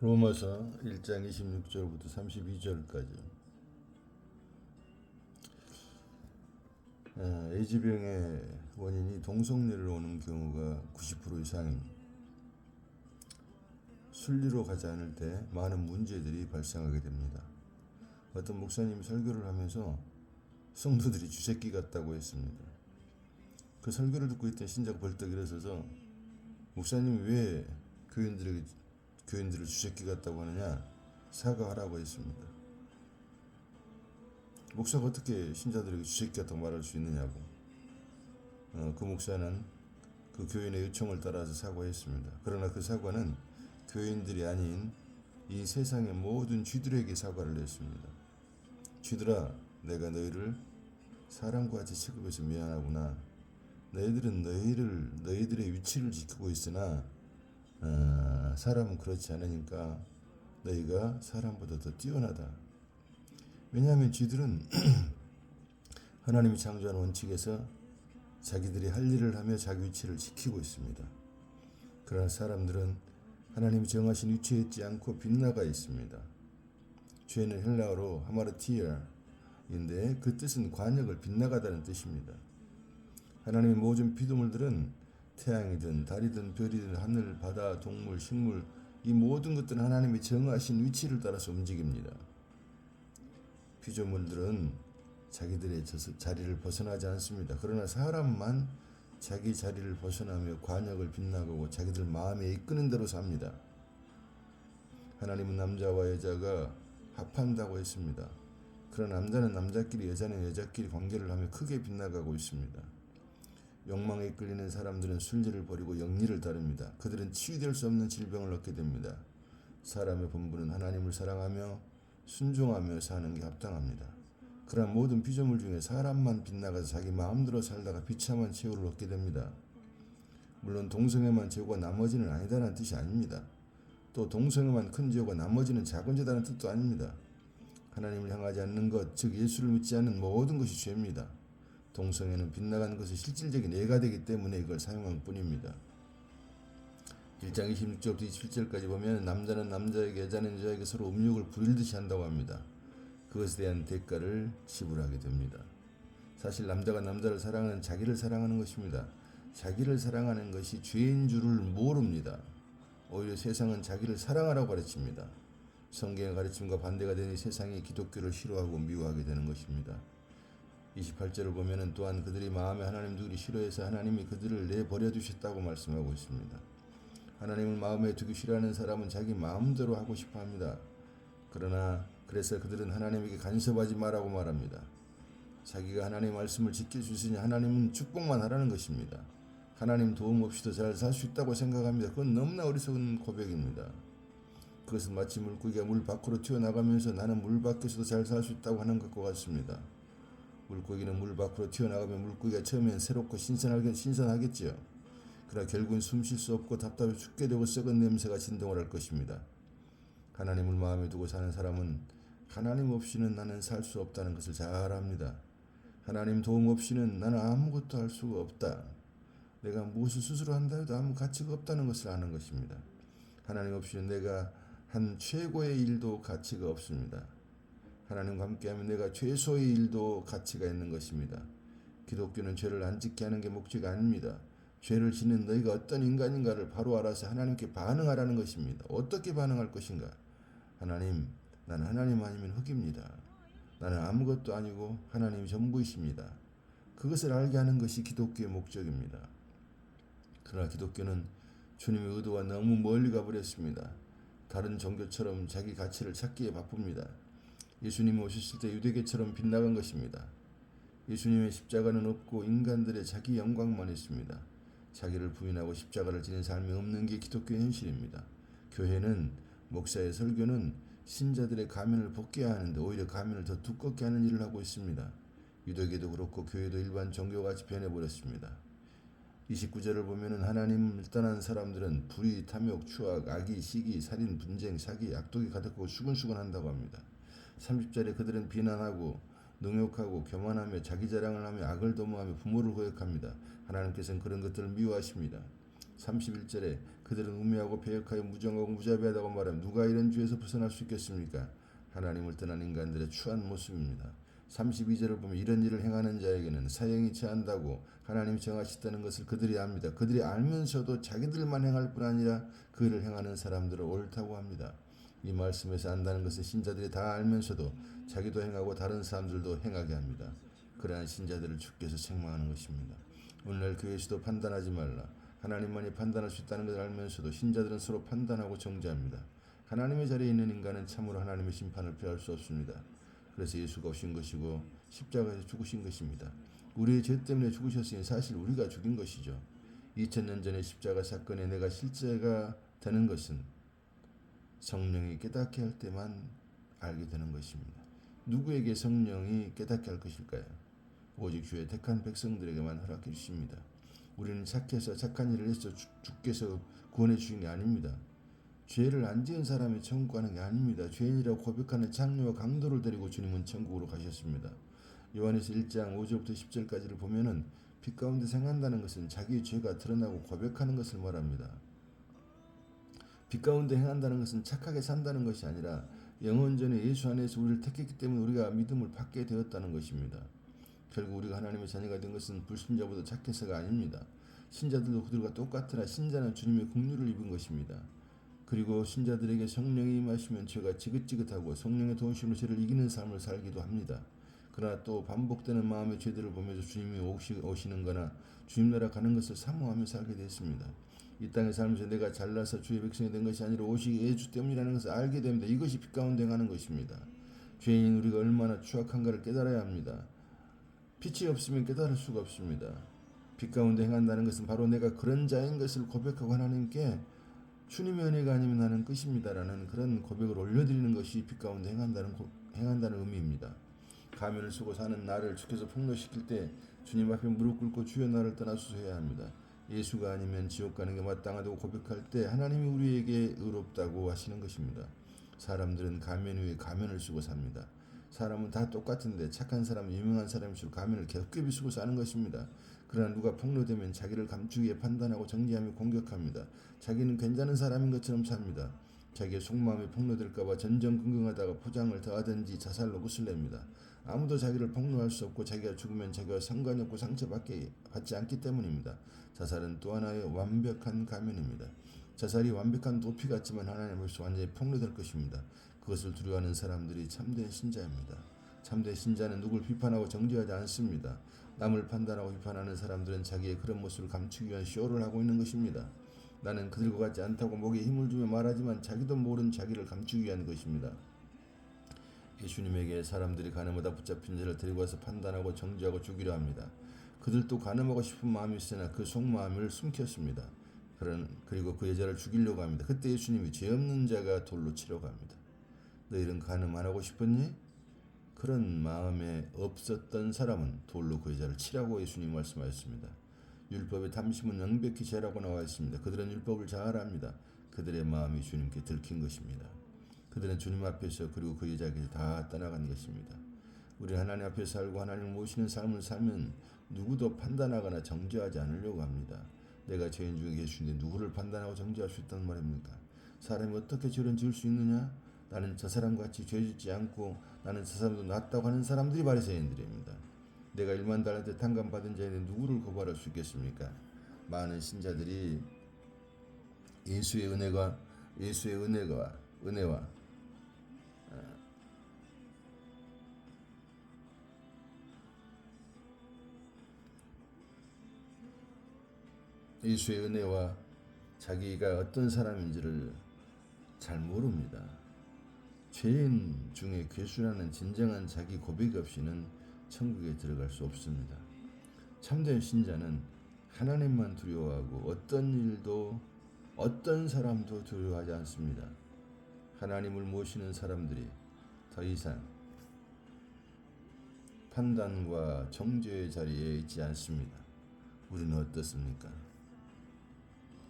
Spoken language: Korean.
로마서 1장 26절부터 32절까지. 에이즈병의 원인이 동성애를 오는 경우가 90% 이상입니다. 순리로 가지 않을 때 많은 문제들이 발생하게 됩니다. 어떤 목사님이 설교를 하면서 성도들이 쥐새끼 같다고 했습니다. 그 설교를 듣고 있던 신자가 벌떡 일어서서 목사님이 왜 교인들을 쥐새끼 같다고 하느냐, 사과하라고 했습니다. 목사가 어떻게 신자들에게 쥐새끼 같다고 말할 수 있느냐고. 그 목사는 그 교인의 요청을 따라서 사과했습니다. 그러나 그 사과는 교인들이 아닌 이 세상의 모든 쥐들에게 사과를 했습니다. 쥐들아, 내가 너희를 사람과 같이 취급해서 미안하구나. 너희들은 너희들의 위치를 지키고 있으나 사람은 그렇지 않으니까 너희가 사람보다 더 뛰어나다. 왜냐하면 쥐들은 하나님이 창조한 원칙에서 자기들이 할 일을 하며 자기 위치를 지키고 있습니다. 그러나 사람들은 하나님이 정하신 위치에 있지 않고 빗나가 있습니다. 죄는 헬라어로 하마르티아인데 그 뜻은 관역을 빗나가다는 뜻입니다. 하나님의 모든 피조물들은 태양이든 달이든 별이든 하늘, 바다, 동물, 식물, 이 모든 것들은 하나님이 정하신 위치를 따라서 움직입니다. 피조물들은 자기들의 자리를 벗어나지 않습니다. 그러나 사람만 자기 자리를 벗어나며 관역을 빗나가고 자기들 마음에 이끄는 대로 삽니다. 하나님은 남자와 여자가 합한다고 했습니다. 그러나 남자는 남자끼리, 여자는 여자끼리 관계를 하며 크게 빗나가고 있습니다. 욕망에 이끌리는 사람들은 순리를 버리고 영리를 따릅니다. 그들은 치유될 수 없는 질병을 얻게 됩니다. 사람의 본분은 하나님을 사랑하며 순종하며 사는 게 합당합니다. 그러나 모든 피조물 중에 사람만 빗나가서 자기 마음대로 살다가 비참한 최후를 얻게 됩니다. 물론 동성애만 죄가 나머지는 아니다라는 뜻이 아닙니다. 또 동성애만 큰 죄고 나머지는 작은 죄다라는 뜻도 아닙니다. 하나님을 향하지 않는 것, 즉 예수를 믿지 않는 모든 것이 죄입니다. 동성애는 빗나가는 것이 실질적인 예가 되기 때문에 이걸 사용한 뿐입니다. 1장 26절부터 27절까지 보면 남자는 남자에게, 여자는 여자에게 서로 음욕을 부릴듯이 한다고 합니다. 그것에 대한 대가를 지불하게 됩니다. 사실 남자가 남자를 사랑하는 자기를 사랑하는 것입니다. 자기를 사랑하는 것이 죄인 줄을 모릅니다. 오히려 세상은 자기를 사랑하라고 가르칩니다. 성경의 가르침과 반대가 되는 세상이 기독교를 싫어하고 미워하게 되는 것입니다. 28절을 보면 또한 그들이 마음에 하나님 두기 싫어해서 하나님이 그들을 내버려 두셨다고 말씀하고 있습니다. 하나님을 마음에 두기 싫어하는 사람은 자기 마음대로 하고 싶어 합니다. 그래서 그들은 하나님에게 간섭하지 말라고 말합니다. 자기가 하나님의 말씀을 지킬 수 있으니 하나님은 축복만 하라는 것입니다. 하나님 도움 없이도 잘 살 수 있다고 생각합니다. 그건 너무나 어리석은 고백입니다. 그것은 마치 물고기가 물 밖으로 튀어나가면서 나는 물 밖에서도 잘 살 수 있다고 하는 것과 같습니다. 물고기는 물 밖으로 튀어나가면 물고기가 처음엔 새롭고 신선하겠지요. 그러나 결국은 숨 쉴 수 없고 답답해 죽게 되고 썩은 냄새가 진동을 할 것입니다. 하나님을 마음에 두고 사는 사람은 하나님 없이는 나는 살 수 없다는 것을 잘 압니다. 하나님 도움 없이는 나는 아무것도 할 수가 없다. 내가 무엇을 스스로 한다 해도 아무 가치가 없다는 것을 아는 것입니다. 하나님 없이는 내가 한 최고의 일도 가치가 없습니다. 하나님과 함께하면 내가 최소의 일도 가치가 있는 것입니다. 기독교는 죄를 안 짓게 하는 게 목적이 아닙니다. 죄를 짓는 너희가 어떤 인간인가를 바로 알아서 하나님께 반응하라는 것입니다. 어떻게 반응할 것인가? 하나님, 나는 하나님 아니면 흙입니다. 나는 아무것도 아니고 하나님이 전부이십니다. 그것을 알게 하는 것이 기독교의 목적입니다. 그러나 기독교는 주님의 의도와 너무 멀리 가버렸습니다. 다른 종교처럼 자기 가치를 찾기에 바쁩니다. 예수님이 오셨을 때 유대교처럼 빗나간 것입니다. 예수님의 십자가는 없고 인간들의 자기 영광만 있습니다. 자기를 부인하고 십자가를 지닌 삶이 없는 게 기독교의 현실입니다. 교회는, 목사의 설교는 신자들의 가면을 벗겨야 하는데 오히려 가면을 더 두껍게 하는 일을 하고 있습니다. 유대교도 그렇고 교회도 일반 종교같이 변해버렸습니다. 29절을 보면 하나님을 떠난 사람들은 불의, 탐욕, 추악, 악의, 시기, 살인, 분쟁, 사기, 악독이 가득하고 수근수근한다고 합니다. 30절에 그들은 비난하고 능욕하고 교만하며 자기 자랑을 하며 악을 도모하며 부모를 거역합니다. 하나님께서는 그런 것들을 미워하십니다. 31절에 그들은 우매하고 배역하여 무정하고 무자비하다고 말하면 누가 이런 죄에서 벗어날 수 있겠습니까? 하나님을 떠난 인간들의 추한 모습입니다. 32절을 보면 이런 일을 행하는 자에게는 사형이 처한다고 하나님이 정하셨다는 것을 그들이 압니다. 그들이 알면서도 자기들만 행할 뿐 아니라 그 일을 행하는 사람들을 옳다고 합니다. 이 말씀에서 안다는 것은 신자들이 다 알면서도 자기도 행하고 다른 사람들도 행하게 합니다. 그러한 신자들을 주께서 책망하는 것입니다. 오늘날 교회에서도 판단하지 말라. 하나님만이 판단할 수 있다는 것을 알면서도 신자들은 서로 판단하고 정죄합니다. 하나님의 자리에 있는 인간은 참으로 하나님의 심판을 피할 수 없습니다. 그래서 예수가 오신 것이고 십자가에서 죽으신 것입니다. 우리의 죄 때문에 죽으셨으니 사실 우리가 죽인 것이죠. 2000년 전의 십자가 사건에 내가 실제가 되는 것은 성령이 깨닫게 할 때만 알게 되는 것입니다. 누구에게 성령이 깨닫게 할 것일까요? 오직 주의 택한 백성들에게만 허락해 주십니다. 우리는 착해서 착한 일을 해서 주께서 구원해 주신 게 아닙니다. 죄를 안 지은 사람이 천국 가는 게 아닙니다. 죄인이라고 고백하는 장르와 강도를 데리고 주님은 천국으로 가셨습니다. 요한에서 1장 5절부터 10절까지를 보면은 빛 가운데 생한다는 것은 자기의 죄가 드러나고 고백하는 것을 말합니다. 빛 가운데 행한다는 것은 착하게 산다는 것이 아니라 영원전에 예수 안에서 우리를 택했기 때문에 우리가 믿음을 받게 되었다는 것입니다. 결국 우리가 하나님의 자녀가 된 것은 불신자보다 착해서가 아닙니다. 신자들도 그들과 똑같으나 신자는 주님의 긍휼을 입은 것입니다. 그리고 신자들에게 성령이 임하시면 죄가 지긋지긋하고 성령의 도우심으로 죄를 이기는 삶을 살기도 합니다. 그러나 또 반복되는 마음의 죄들을 보면서 주님이 오시는 거나 주님 나라 가는 것을 사모하며 살게 됐습니다. 이 땅에 살면서 내가 잘나서 주의 백성이 된 것이 아니라 오직 예수 때문이라는 것을 알게 됩니다. 이것이 빛 가운데 행하는 것입니다. 죄인 우리가 얼마나 추악한가를 깨달아야 합니다. 빛이 없으면 깨달을 수가 없습니다. 빛 가운데 행한다는 것은 바로 내가 그런 자인 것을 고백하고 하나님께 주님의 은혜가 아니면 나는 끝입니다라는 그런 고백을 올려드리는 것이 빛 가운데 행한다는 의미입니다. 가면을 쓰고 사는 나를 주께서 폭로시킬 때 주님 앞에 무릎 꿇고 주여 나를 떠나소서 해야 합니다. 예수가 아니면 지옥 가는 게 마땅하다고 고백할 때 하나님이 우리에게 의롭다고 하시는 것입니다. 사람들은 가면 위에 가면을 쓰고 삽니다. 사람은 다 똑같은데 착한 사람, 유명한 사람일수록 가면을 겹겹이 쓰고 사는 것입니다. 그러나 누가 폭로되면 자기를 감추기 위해 판단하고 정죄하며 공격합니다. 자기는 괜찮은 사람인 것처럼 삽니다. 자기의 속마음이 폭로될까봐 전전긍긍하다가 포장을 더하든지 자살로 못을 냅니다. 아무도 자기를 폭로할 수 없고 자기가 죽으면 자기와 상관이 없고 상처받지 않기 때문입니다. 자살은 또 하나의 완벽한 가면입니다. 자살이 완벽한 도피 같지만 하나님 앞에서 완전히 폭로될 것입니다. 그것을 두려워하는 사람들이 참된 신자입니다. 참된 신자는 누굴 비판하고 정죄하지 않습니다. 남을 판단하고 비판하는 사람들은 자기의 그런 모습을 감추기 위한 쇼를 하고 있는 것입니다. 나는 그들과 같지 않다고 목에 힘을 주며 말하지만 자기도 모르는 자기를 감추기 위한 것입니다. 예수님에게 사람들이 간음하다 붙잡힌 자를 데리고 와서 판단하고 정죄하고 죽이려 합니다. 그들도 간음하고 싶은 마음이 있으나 그 속마음을 숨겼습니다. 그리고 그 여자를 죽이려고 합니다. 그때 예수님이 죄 없는 자가 돌로 치려고 합니다. 너희는 간음 안 하고 싶었니? 그런 마음에 없었던 사람은 돌로 그 여자를 치라고 예수님 말씀하셨습니다. 율법의 탐심은 명백히 죄라고 나와 있습니다. 그들은 율법을 잘 압니다. 그들의 마음이 주님께 들킨 것입니다. 그들은 주님 앞에서 그리고 그 여자에게서 다 떠나간 것입니다. 우리는 하나님 앞에 살고 하나님을 모시는 삶을 살면 누구도 판단하거나 정죄하지 않으려고 합니다. 내가 죄인 중에 계시는데 누구를 판단하고 정죄할 수 있단 말입니까? 사람이 어떻게 죄를 지을 수 있느냐? 나는 저 사람과 같이 죄 짓지 않고 나는 저 사람도 낫다고 하는 사람들이 바리새인들입니다. 내가 1만 달란트 탕감받은 자에게 누구를 고발할 수 있겠습니까? 많은 신자들이 예수의 은혜와 예수의 은혜와 자기가 어떤 사람인지를 잘 모릅니다. 죄인 중에 괴수라는 진정한 자기 고백 없이는 천국에 들어갈 수 없습니다. 참된 신자는 하나님만 두려워하고 어떤 일도 어떤 사람도 두려워하지 않습니다. 하나님을 모시는 사람들이 더 이상 판단과 정죄의 자리에 있지 않습니다. 우리는 어떻습니까?